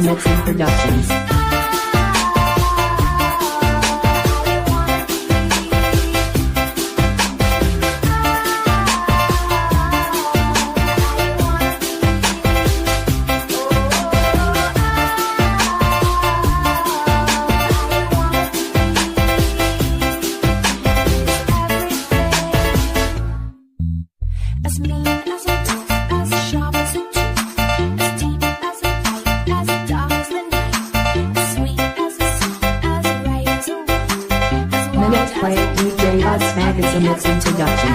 Mixing Productions. As mean as a tooth, as sharp as a tooth, as deep as a pipe, as dark as the night, as sweet as a song, as bright as a wind, as wild Minutes as by a DJ Us Magazine Mixing Production.